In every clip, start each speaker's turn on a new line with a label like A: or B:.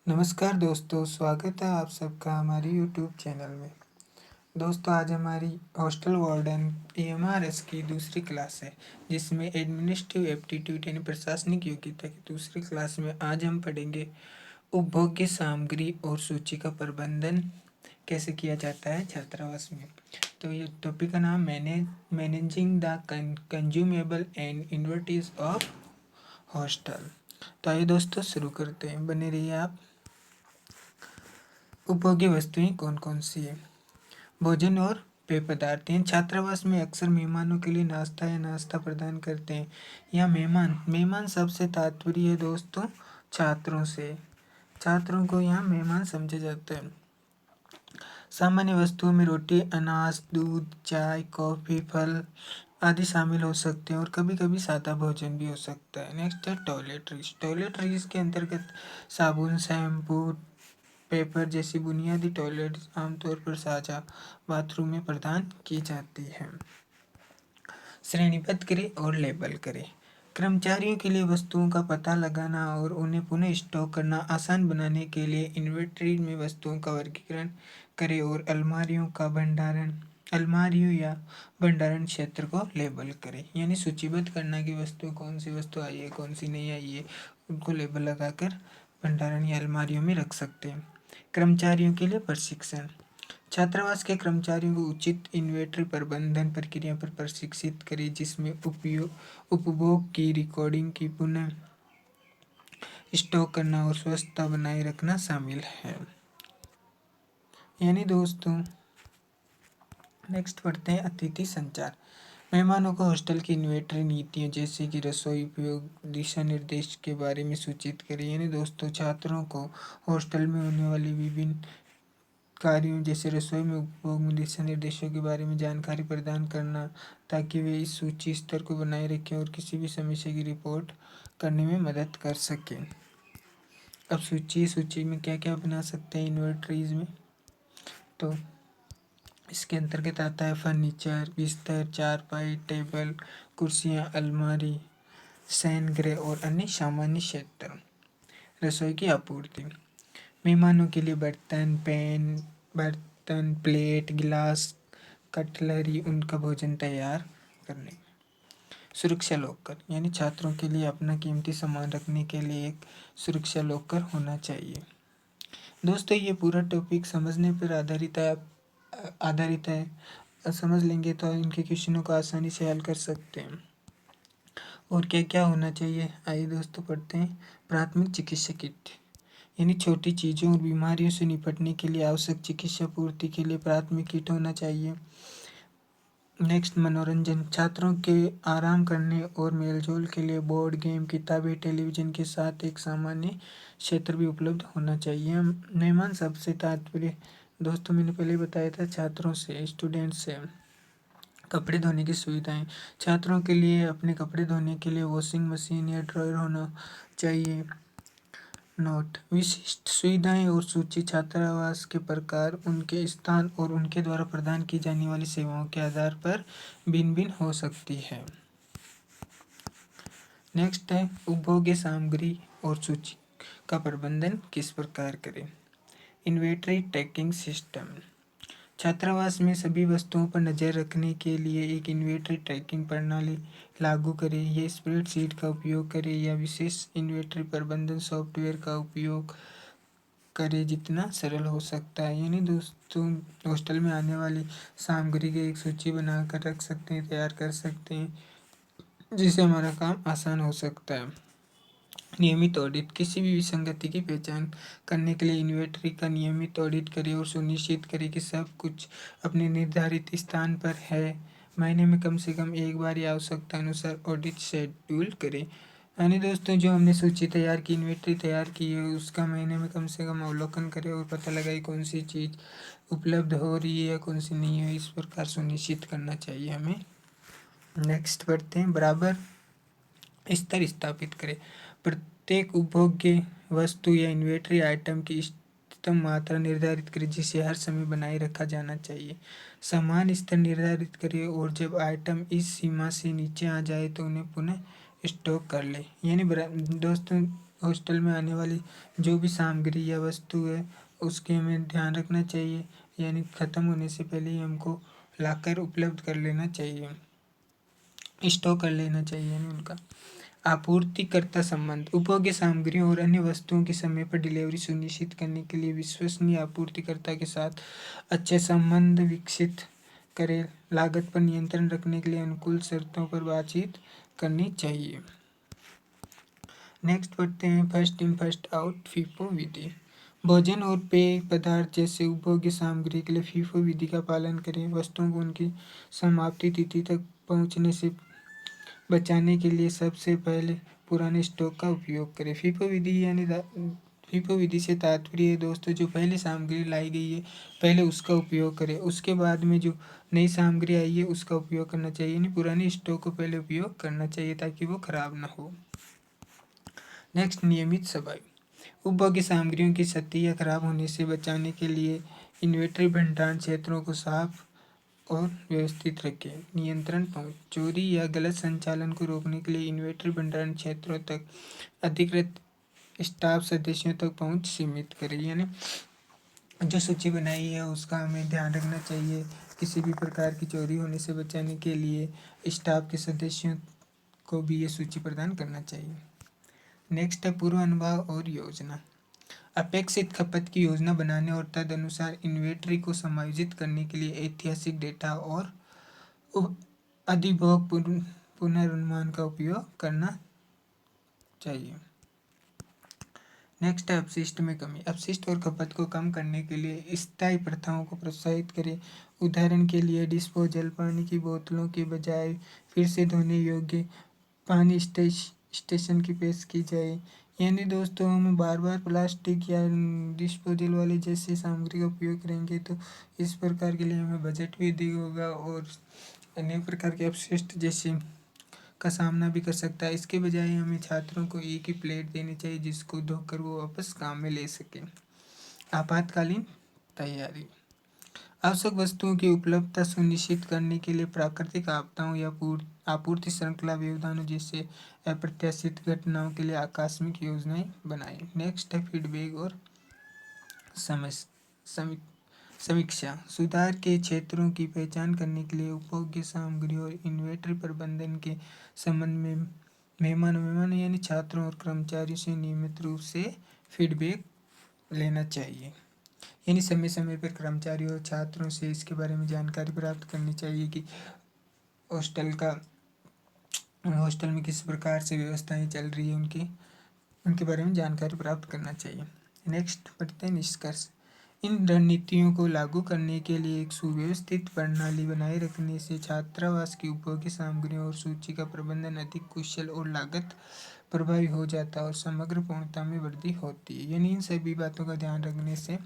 A: नमस्कार दोस्तों, स्वागत है आप सबका हमारी यूट्यूब चैनल में। दोस्तों, आज हमारी हॉस्टल वार्डन पीएमआरएस की दूसरी क्लास है, जिसमें एडमिनिस्ट्रेटिव एप्टीट्यूड यानी प्रशासनिक योग्यता की दूसरी क्लास में आज हम पढ़ेंगे उपभोग्य सामग्री और सूची का प्रबंधन कैसे किया जाता है छात्रावास में। तो ये टॉपिक का नाम managing the consumable and inventories of hostel. तो आइए दोस्तों शुरू करते हैं, बने रहिए आप। उपभोग्य वस्तुएं कौन कौन सी है? भोजन और पेय पदार्थ हैं। छात्रावास में अक्सर मेहमानों के लिए नाश्ता या नाश्ता प्रदान करते हैं। या मेहमान मेहमान शब्द से तात्पर्य है दोस्तों छात्रों से। छात्रों को यहाँ मेहमान समझा जाता है। सामान्य वस्तुओं में रोटी, अनाज, दूध, चाय, कॉफी, फल आदि शामिल हो सकते हैं और कभी कभी सादा भोजन भी हो सकता है। नेक्स्ट है टॉयलेटरीज। टॉयलेटरीज के अंतर्गत साबुन, शैम्पू, पेपर जैसी बुनियादी टॉयलेट आमतौर पर साझा बाथरूम में प्रदान की जाती है। श्रेणीबद्ध करें और लेबल करें। कर्मचारियों के लिए वस्तुओं का पता लगाना और उन्हें पुनः स्टॉक करना आसान बनाने के लिए इन्वेंटरी में वस्तुओं का वर्गीकरण करें और अलमारियों या भंडारण क्षेत्र को लेबल करें। यानी सूचीबद्ध करना कि वस्तु कौन सी वस्तु आई है, कौन सी नहीं आई है, उनको लेबल लगाकर भंडारण या अलमारियों में रख सकते हैं। कर्मचारियों के लिए प्रशिक्षण। छात्रावास के कर्मचारियों को उचित इन्वेंटरी प्रबंधन प्रक्रिया पर प्रशिक्षित करें, जिसमें उपभोग की रिकॉर्डिंग की पुनः स्टॉक करना और स्वच्छता बनाए रखना शामिल है। यानी दोस्तों, नेक्स्ट पढ़ते हैं अतिथि संचार। मेहमानों को हॉस्टल की इन्वेंटरी नीतियों जैसे कि रसोई उपयोग दिशा निर्देश के बारे में सूचित करें। यानी दोस्तों, छात्रों को हॉस्टल में होने वाली विभिन्न कार्यों जैसे रसोई में उपभोग दिशा निर्देशों के बारे में जानकारी प्रदान करना, ताकि वे इस सूची स्तर को बनाए रखें और किसी भी समस्या की रिपोर्ट करने में मदद कर सकें। अब सूची में क्या क्या बना सकते हैं इन्वेंटरीज में? तो इसके अंतर्गत आता है फर्नीचर, बिस्तर, चारपाई, टेबल, कुर्सियाँ, अलमारी, शयन गृह और अन्य सामान्य क्षेत्र। रसोई की आपूर्ति। मेहमानों के लिए बर्तन, प्लेट, गिलास, कटलरी, उनका भोजन तैयार करने। सुरक्षा लॉकर, यानी छात्रों के लिए अपना कीमती सामान रखने के लिए एक सुरक्षा लॉकर होना चाहिए। दोस्तों, ये पूरा टॉपिक समझने पर आधारित है। समझ लेंगे तो इनके क्वेश्चनों को आसानी से हल कर सकते हैं। और क्या क्या होना चाहिए, आइए दोस्तों पढ़ते हैं। प्राथमिक चिकित्सा किट, यानी छोटी चीज़ों और बीमारियों से निपटने के लिए आवश्यक चिकित्सा पूर्ति के लिए प्राथमिक किट होना चाहिए। नेक्स्ट मनोरंजन, छात्रों के आराम करने और मेलजोल के लिए बोर्ड गेम, किताबें, टेलीविज़न के साथ एक सामान्य क्षेत्र भी उपलब्ध होना चाहिए। मेहमान सबसे तात्पर्य दोस्तों मैंने पहले बताया था छात्रों से, स्टूडेंट से। कपड़े धोने की सुविधाएं, छात्रों के लिए अपने कपड़े धोने के लिए वॉशिंग मशीन या ड्रायर होना चाहिए। नोट, विशिष्ट सुविधाएं और सूची छात्रावास के प्रकार, उनके स्थान और उनके द्वारा प्रदान की जाने वाली सेवाओं के आधार पर भिन्न भिन्न हो सकती है। नेक्स्ट है उपभोग्य सामग्री और सूची का प्रबंधन किस प्रकार करें। इन्वेंटरी ट्रैकिंग सिस्टम, छात्रावास में सभी वस्तुओं पर नज़र रखने के लिए एक इन्वेंटरी ट्रैकिंग प्रणाली लागू करें। यह स्प्रेडशीट का उपयोग करें या विशेष इन्वेंटरी प्रबंधन सॉफ्टवेयर का उपयोग करें, जितना सरल हो सकता है। यानी दोस्तों, हॉस्टल में आने वाली सामग्री की एक सूची बना कर रख सकते हैं, तैयार कर सकते हैं, जिससे हमारा काम आसान हो सकता है। नियमित ऑडिट, किसी भी विसंगति की पहचान करने के लिए इन्वेंटरी का नियमित ऑडिट करें और सुनिश्चित करें कि सब कुछ अपने निर्धारित स्थान पर है। महीने में कम से कम एक बार या आवश्यकता अनुसार ऑडिट शेड्यूल करें। यानी दोस्तों, जो हमने सूची तैयार की, इन्वेंटरी तैयार की है, उसका महीने में कम से कम अवलोकन करें और पता लगाए कौन सी चीज़ उपलब्ध हो रही है या कौन सी नहीं है। इस प्रकार सुनिश्चित करना चाहिए हमें। नेक्स्ट पढ़ते हैं, बराबर स्तर स्थापित करें। प्रत्येक उपभोग्य वस्तु या इन्वेंटरी आइटम की इष्टतम मात्रा निर्धारित करें, जिसे हर समय बनाए रखा जाना चाहिए। समान स्तर निर्धारित करें और जब आइटम इस सीमा से नीचे आ जाए तो उन्हें पुनः स्टॉक कर लें। यानी दोस्तों, हॉस्टल में आने वाली जो भी सामग्री या वस्तु है उसके हमें ध्यान रखना चाहिए, यानी ख़त्म होने से पहले ही हमको लाकर उपलब्ध कर लेना चाहिए, स्टॉक कर लेना चाहिए यानी उनका। आपूर्तिकर्ता संबंध, उपभोग्य सामग्रियों और अन्य वस्तुओं की समय पर डिलीवरी सुनिश्चित करने के लिए विश्वसनीय आपूर्तिकर्ता के साथ अच्छे संबंध विकसित करें। लागत पर नियंत्रण रखने के लिए अनुकूल शर्तों पर बातचीत करनी चाहिए। नेक्स्ट पढ़ते हैं first in first out FIFO विधि। भोजन और पेय पदार्थ जैसे उपभोग्य सामग्री के लिए फीफो विधि का पालन करें। वस्तुओं को उनकी समाप्ति तिथि तक पहुंचने से बचाने के लिए सबसे पहले पुराने स्टॉक का उपयोग करें। फीफो विधि यानी फीफो विधि से तात्पर्य है दोस्तों, जो पहले सामग्री लाई गई है पहले उसका उपयोग करें, उसके बाद में जो नई सामग्री आई है उसका उपयोग करना चाहिए, यानी पुराने स्टॉक को पहले उपयोग करना चाहिए ताकि वो खराब ना हो। नेक्स्ट, नियमित सफाई। उपभोग्य सामग्रियों की क्षति या खराब होने से बचाने के लिए इन्वेंट्री भंडारण क्षेत्रों को साफ और व्यवस्थित रखें। नियंत्रण पहुंच, चोरी या गलत संचालन को रोकने के लिए इन्वेंट्री भंडारण क्षेत्रों तक अधिकृत स्टाफ सदस्यों तक पहुंच सीमित करें, यानी जो सूची बनाई है उसका हमें ध्यान रखना चाहिए। किसी भी प्रकार की चोरी होने से बचाने के लिए स्टाफ के सदस्यों को भी ये सूची प्रदान करना चाहिए। नेक्स्ट है पूर्व अनुभाग और योजना। अपेक्षित खपत की योजना बनाने और तदनुसार इन्वेंट्री को समायोजित करने के लिए ऐतिहासिक डेटा और अधिभोग पुनर्नुमान का उपयोग करना चाहिए। नेक्स्ट है अपशिष्ट में कमी। अपशिष्ट और खपत को कम करने के लिए स्थायी प्रथाओं को प्रोत्साहित करें। उदाहरण के लिए डिस्पोजल पानी की बोतलों के बजाय फिर से धोने योग्य पानी स्टेशन की पेश की जाए, यानी दोस्तों हम बार बार प्लास्टिक या डिस्पोजल वाले जैसी सामग्री का उपयोग करेंगे तो इस प्रकार के लिए हमें बजट भी अधिक होगा और अनेक प्रकार के अपशिष्ट जैसे का सामना भी कर सकता है। इसके बजाय हमें छात्रों को एक ही प्लेट देनी चाहिए जिसको धोकर वो वापस काम में ले सकें। आपातकालीन तैयारी, आवश्यक वस्तुओं की उपलब्धता सुनिश्चित करने के लिए प्राकृतिक आपदाओं या आपूर्ति श्रृंखला व्यवधानों जैसे अप्रत्याशित घटनाओं के लिए आकस्मिक योजनाएं बनाएं। नेक्स्ट है फीडबैक और समीक्षा। सुधार के क्षेत्रों की पहचान करने के लिए उपभोग्य सामग्री और इन्वेंट्री प्रबंधन के संबंध में मेहमान यानी छात्रों और कर्मचारियों से नियमित रूप से फीडबैक लेना चाहिए, यानी समय समय पर कर्मचारियों और छात्रों से इसके बारे में जानकारी प्राप्त करनी चाहिए कि हॉस्टल में किस प्रकार से व्यवस्थाएं चल रही है, उनके बारे में जानकारी प्राप्त करना चाहिए। नेक्स्ट पढ़ते हैं निष्कर्ष। इन रणनीतियों को लागू करने के लिए एक सुव्यवस्थित प्रणाली बनाए रखने से छात्रावास की उपभोग्य सामग्रियों और सूची का प्रबंधन अधिक कुशल और लागत प्रभावी हो जाता है और समग्र पूर्णता में वृद्धि होती है। यानी इन सभी बातों का ध्यान रखने से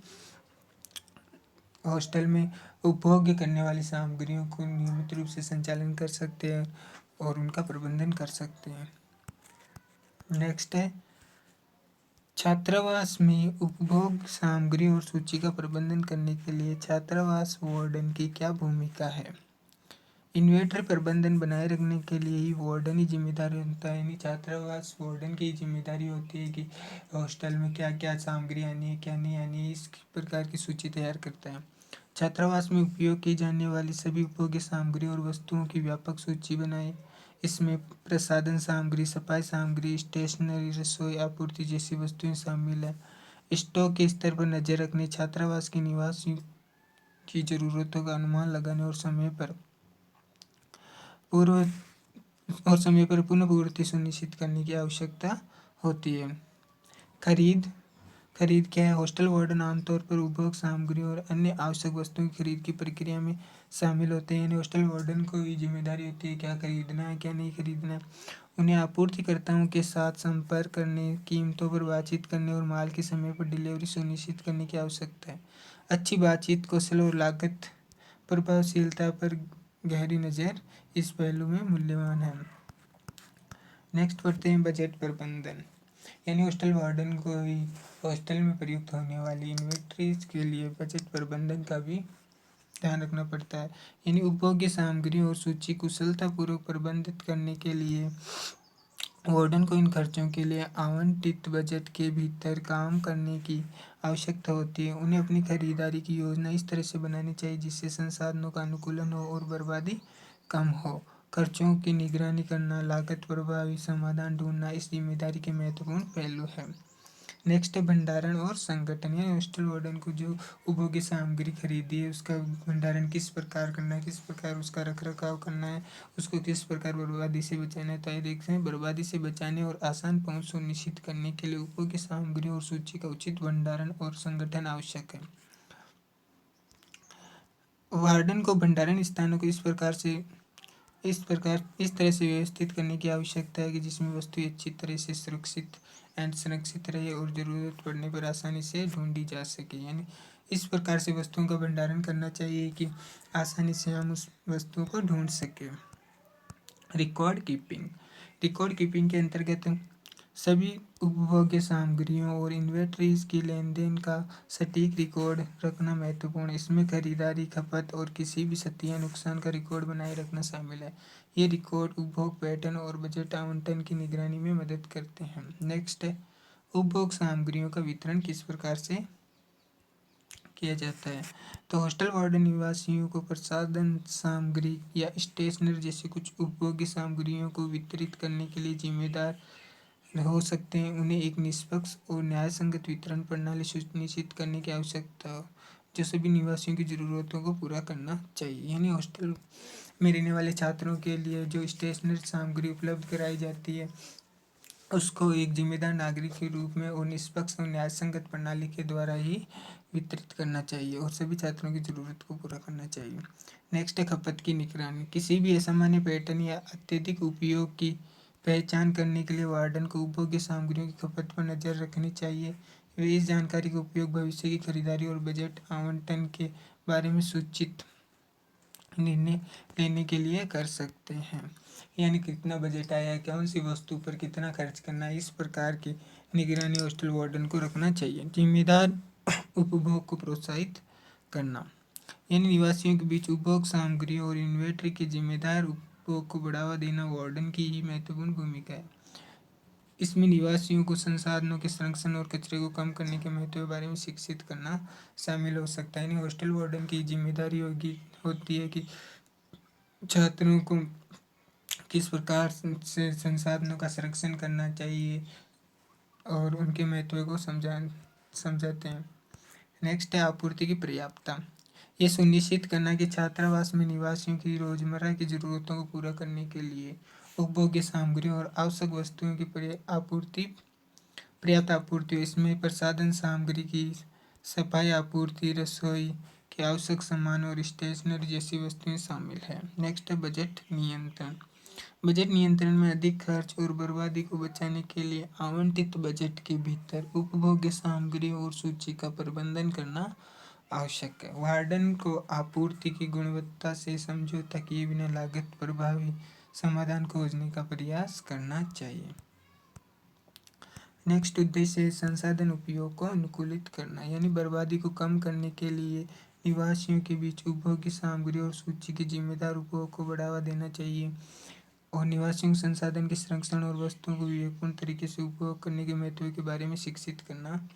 A: हॉस्टल में उपभोग्य करने वाली सामग्रियों को नियमित रूप से संचालन कर सकते हैं और उनका प्रबंधन कर सकते हैं। नेक्स्ट है छात्रावास में उपभोग सामग्री और सूची का प्रबंधन करने के लिए छात्रावास वार्डन की क्या भूमिका है। इन्वेंट्री प्रबंधन बनाए रखने के लिए ही वार्डन ही जिम्मेदारी होता है, यानी छात्रावास वार्डन की जिम्मेदारी होती है कि हॉस्टल में क्या क्या सामग्री आनी है क्या नहीं आनी है, इस प्रकार की सूची तैयार करता है। छात्रावास में उपयोग की जाने वाली सभी उपभोग्य सामग्री और वस्तुओं की व्यापक सूची बनाए। इसमें प्रसाधन सामग्री, सफाई सामग्री, स्टेशनरी, रसोई आपूर्ति जैसी वस्तुएं शामिल है। स्टॉक के स्तर पर नजर रखने, छात्रावास के निवासियों की जरूरतों का अनुमान लगाने और समय पर पुनः पूर्ति सुनिश्चित करने की आवश्यकता होती है। खरीद क्या है। हॉस्टल वार्डन आमतौर पर उपभोग सामग्री और अन्य आवश्यक वस्तुओं की खरीद की प्रक्रिया में शामिल होते हैं, यानी हॉस्टल वार्डन को भी जिम्मेदारी होती है क्या खरीदना है क्या नहीं खरीदना है। उन्हें आपूर्तिकर्ताओं के साथ संपर्क करने, कीमतों पर बातचीत करने और माल की समय पर डिलीवरी सुनिश्चित करने की आवश्यकता है। अच्छी बातचीत कौशल और लागत प्रभावशीलता पर गहरी नज़र इस पहलू में मूल्यवान है। नेक्स्ट पढ़ते हैं बजट प्रबंधन, यानी हॉस्टल वार्डन को भी हॉस्टल में प्रयुक्त होने वाली इन्वेंट्रीज के लिए बजट प्रबंधन का भी ध्यान रखना पड़ता है, यानी उपभोग्य सामग्री और सूची कुशलतापूर्वक प्रबंधित करने के लिए वार्डन को इन खर्चों के लिए आवंटित बजट के भीतर काम करने की आवश्यकता होती है। उन्हें अपनी खरीदारी की योजना इस तरह से बनानी चाहिए जिससे संसाधनों का अनुकूलन हो और बर्बादी कम हो। खर्चों की निगरानी करना, लागत प्रभावी समाधान ढूंढना इस जिम्मेदारी के महत्वपूर्ण पहलू है। नेक्स्ट है भंडारण और संगठन। यानी हॉस्टल वार्डन को जो उपभोग्य सामग्री खरीदी है उसका भंडारण किस प्रकार करना है, किस प्रकार उसका रख रखाव करना है, उसको किस प्रकार बर्बादी से बचाना है। तो ये देखते हैं, बर्बादी से बचाने और आसान पहुंच सुनिश्चित करने के लिए उपभोग्य सामग्री और सूची का उचित भंडारण और संगठन आवश्यक है। वार्डन को भंडारण स्थानों को इस तरह से व्यवस्थित करने की आवश्यकता है कि जिसमें वस्तुएं अच्छी तरह से सुरक्षित एंड संरक्षित रहे और ज़रूरत पड़ने पर आसानी से ढूंढी जा सके। यानी इस प्रकार से वस्तुओं का भंडारण करना चाहिए कि आसानी से हम उस वस्तुओं को ढूंढ सकें। रिकॉर्ड कीपिंग के अंतर्गत सभी उपभोग्य सामग्रियों और इन्वेंटरीज की लेन-देन का सटीक रिकॉर्ड रखना महत्वपूर्ण है। इसमें खरीदारी, खपत और किसी भी क्षति या नुकसान का रिकॉर्ड बनाए रखना शामिल है। ये रिकॉर्ड उपभोग पैटर्न और बजट आवंटन की निगरानी में मदद करते हैं। नेक्स्ट है, उपभोग सामग्रियों का वितरण किस प्रकार से किया जाता है। तो हॉस्टल वार्डन निवासियों को प्रसाधन सामग्री या स्टेशनरी जैसी कुछ उपभोग्य सामग्रियों को वितरित करने के लिए जिम्मेदार हो सकते हैं। उन्हें एक निष्पक्ष और न्यायसंगत वितरण प्रणाली सुनिश्चित करने की आवश्यकता हो जो सभी निवासियों की ज़रूरतों को पूरा करना चाहिए। यानी हॉस्टल में रहने वाले छात्रों के लिए जो स्टेशनरी सामग्री उपलब्ध कराई जाती है उसको एक जिम्मेदार नागरिक के रूप में और निष्पक्ष और न्यायसंगत प्रणाली के द्वारा ही वितरित करना चाहिए और सभी छात्रों की ज़रूरत को पूरा करना चाहिए। नेक्स्ट है खपत की निगरानी। किसी भी असामान्य पैटर्न या अत्यधिक उपयोग की पहचान करने के लिए वार्डन को उपभोग्य सामग्रियों की खपत पर नज़र रखनी चाहिए। वे इस जानकारी का उपयोग भविष्य की खरीदारी और बजट आवंटन के बारे में सूचित निर्णय लेने के लिए कर सकते हैं। यानी कितना बजट आया है, कौन सी वस्तु पर कितना खर्च करना है, इस प्रकार की निगरानी हॉस्टल वार्डन को रखना चाहिए। जिम्मेदार उपभोग को प्रोत्साहित करना, यानी निवासियों के बीच उपभोग सामग्री और इन्वेंटरी के जिम्मेदार उपभोग को बढ़ावा देना वार्डन की ही महत्वपूर्ण भूमिका है। इसमें निवासियों को संसाधनों के संरक्षण और कचरे को कम करने के महत्व के बारे में शिक्षित करना शामिल हो सकता है। यानी हॉस्टल वार्डन की जिम्मेदारी होती है कि छात्रों को किस प्रकार से संसाधनों का संरक्षण करना चाहिए और उनके महत्व को समझाते हैं। नेक्स्ट है आपूर्ति की पर्याप्तता। ये सुनिश्चित करना कि छात्रावास में निवासियों की रोजमर्रा की ज़रूरतों को पूरा करने के लिए उपभोग्य सामग्री और आवश्यक वस्तुओं की पर्याप्त आपूर्ति हो। इसमें प्रसाधन सामग्री की सफाई, आपूर्ति, रसोई के आवश्यक सामान और स्टेशनरी जैसी वस्तुएं शामिल हैं। नेक्स्ट है बजट नियंत्रण। बजट नियंत्रण में अधिक खर्च और बर्बादी को बचाने के लिए आवंटित बजट के भीतर उपभोग्य सामग्री और सूची का प्रबंधन करना आवश्यक है। वार्डन को आपूर्ति की गुणवत्ता से समझौता किए बिना लागत प्रभावी समाधान खोजने का प्रयास करना चाहिए। नेक्स्ट उद्देश्य है संसाधन उपयोग को अनुकूलित करना। यानी बर्बादी को कम करने के लिए निवासियों के बीच उपभोग्य सामग्री और सूची के जिम्मेदार उपयोग को बढ़ावा देना चाहिए और निवासियों को संसाधन के संरक्षण और वस्तुओं को विवेकपूर्ण तरीके से उपयोग करने के महत्व के बारे में शिक्षित करना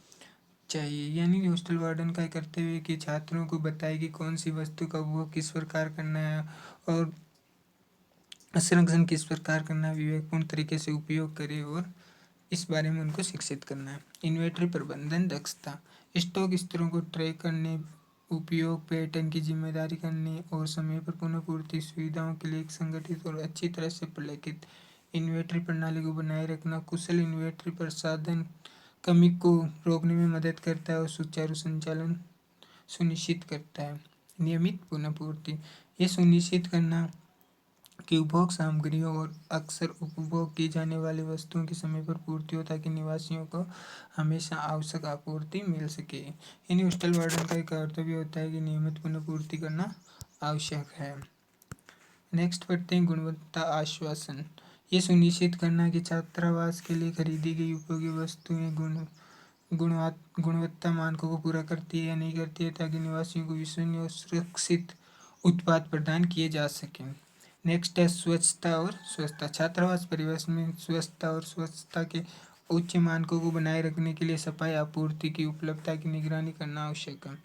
A: चाहिए। यानी हॉस्टल वार्डन का कर्तव्य है कि छात्रों को बताए कि कौन सी वस्तु का उपभोग किस प्रकार करना है और संरक्षण किस प्रकार करना है, विवेकपूर्ण तरीके से उपयोग करे और इस बारे में उनको शिक्षित करना है। इन्वेंटरी प्रबंधन दक्षता। स्टॉक स्तरों को ट्रैक करने, उपयोग पैटर्न की जिम्मेदारी करने और समय पर पुनः पूर्ति सुविधाओं के लिए एक संगठित और अच्छी तरह से प्रलेखित इन्वेंटरी प्रणाली को बनाए रखना कुशल इन्वेंटरी प्रसाधन कमी को रोकने में मदद करता है और सुचारू संचालन सुनिश्चित करता है। नियमित पुनः पूर्ति। ये सुनिश्चित करना कि उपभोग सामग्रियों और अक्सर उपभोग की जाने वाली वस्तुओं की समय पर पूर्ति हो ताकि निवासियों को हमेशा आवश्यक आपूर्ति मिल सके। यानी हॉस्टल वार्डन का एक कर्तव्य होता है कि नियमित पुनः पूर्ति करना आवश्यक है। नेक्स्ट पढ़ते हैं गुणवत्ता आश्वासन। ये सुनिश्चित करना कि छात्रावास के लिए खरीदी गई उपयोगी वस्तुएं गुणवत्ता मानकों को पूरा करती है या नहीं करती है ताकि निवासियों को विश्वसनीय और सुरक्षित उत्पाद प्रदान किए जा सकें। नेक्स्ट है स्वच्छता और स्वच्छता। छात्रावास परिवेश में स्वच्छता और स्वच्छता के उच्च मानकों को बनाए रखने के लिए सफाई आपूर्ति की उपलब्धता की निगरानी करना आवश्यक है।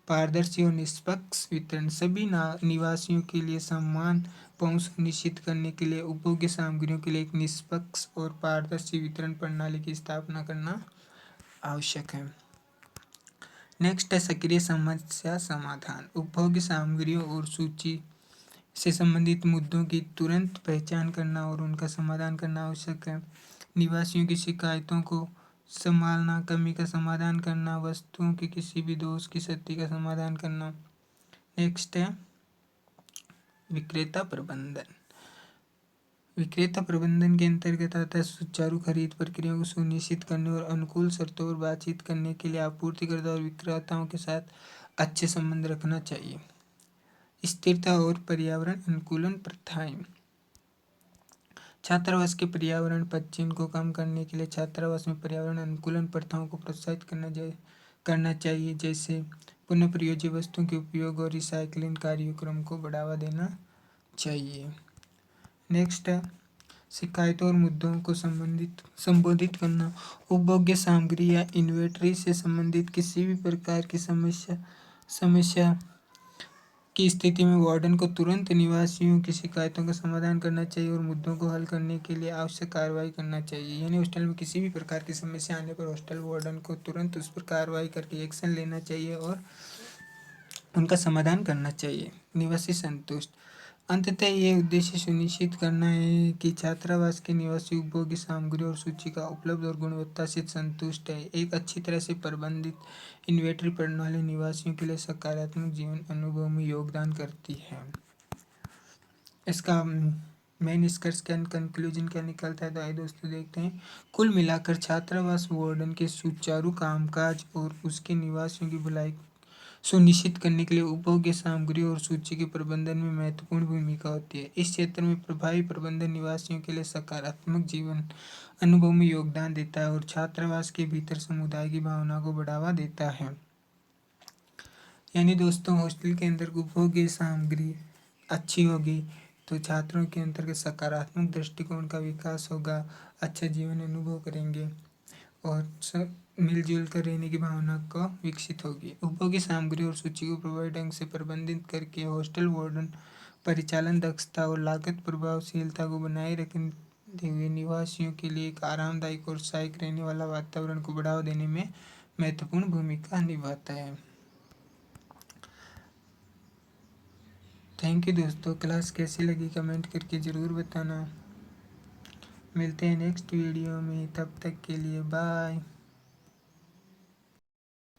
A: पारदर्शी और निष्पक्ष वितरण। सभी निवासियों के लिए समान पहुंच सुनिश्चित करने के लिए उपभोग्य सामग्रियों के लिए एक निष्पक्ष और पारदर्शी वितरण प्रणाली की स्थापना करना आवश्यक है। नेक्स्ट है सक्रिय समस्या समाधान। उपभोग्य सामग्रियों और सूची से संबंधित मुद्दों की तुरंत पहचान करना और उनका समाधान करना आवश्यक है। निवासियों की शिकायतों को संभालना, कमी का समाधान करना, वस्तुओं के किसी भी दोष की क्षति का समाधान करना। नेक्स्ट है विक्रेता प्रबंधन। विक्रेता प्रबंधन के अंतर्गत आता है सुचारू खरीद प्रक्रियाओं को सुनिश्चित करने और अनुकूल शर्तों पर बातचीत करने के लिए आपूर्तिकर्ता और विक्रेताओं के साथ अच्छे संबंध रखना चाहिए। स्थिरता और पर्यावरण अनुकूलन प्रथाएं। छात्रावास के पर्यावरण पदचिह्न को कम करने के लिए छात्रावास में पर्यावरण अनुकूलन प्रथाओं को प्रोत्साहित करना चाहिए, जैसे पुनः प्रयोज्य वस्तुओं के उपयोग और रिसाइकलिंग कार्यक्रम को बढ़ावा देना चाहिए। नेक्स्ट है शिकायतों और मुद्दों को संबोधित करना। उपभोग्य सामग्री या इन्वेंटरी से संबंधित किसी भी प्रकार की समस्या की स्थिति में वार्डन को तुरंत निवासियों की शिकायतों का समाधान करना चाहिए और मुद्दों को हल करने के लिए आवश्यक कार्रवाई करना चाहिए। यानी हॉस्टल में किसी भी प्रकार की समस्या आने पर हॉस्टल वार्डन को तुरंत उस पर कार्रवाई करके एक्शन लेना चाहिए और उनका समाधान करना चाहिए। निवासी संतुष्ट। अंततः ये उद्देश्य सुनिश्चित करना है कि छात्रावास के निवासी उपभोग्य सामग्री और सूची का उपलब्ध और गुणवत्ता से संतुष्ट है। एक अच्छी तरह से प्रबंधित इन्वेंटरी प्रणाली निवासियों के लिए सकारात्मक जीवन अनुभव में योगदान करती है। इसका मेन निष्कर्ष क्या, कंक्लूजन क्या निकलता है, तो आइए दोस्तों देखते हैं। कुल मिलाकर छात्रावास वार्डन के सुचारू कामकाज और उसके निवासियों की भलाई सुनिश्चित करने के लिए उपभोग्य सामग्री और सूची के प्रबंधन में महत्वपूर्ण भूमिका होती है। इस क्षेत्र में प्रभावी प्रबंधन निवासियों के लिए सकारात्मक जीवन अनुभव में योगदान देता है और छात्रावास के भीतर समुदाय की भावना को बढ़ावा देता है। यानी दोस्तों हॉस्टल के अंदर उपभोग्य सामग्री अच्छी होगी तो छात्रों के अंतर्गत सकारात्मक दृष्टिकोण का विकास होगा, अच्छा जीवन अनुभव करेंगे और सब मिलजुल कर रहने की भावना को विकसित होगी। उपभोग्य सामग्री और सूची को प्रभावी ढंग से प्रबंधित करके हॉस्टल वार्डन परिचालन दक्षता और लागत प्रभावशीलता को बनाए रखते हुए निवासियों के लिए एक आरामदायक और सहायक रहने वाला वातावरण को बढ़ावा देने में महत्वपूर्ण भूमिका निभाता है। थैंक यू दोस्तों। क्लास कैसी लगी कमेंट करके ज़रूर बताना। मिलते हैं नेक्स्ट वीडियो में, तब तक के लिए बाय।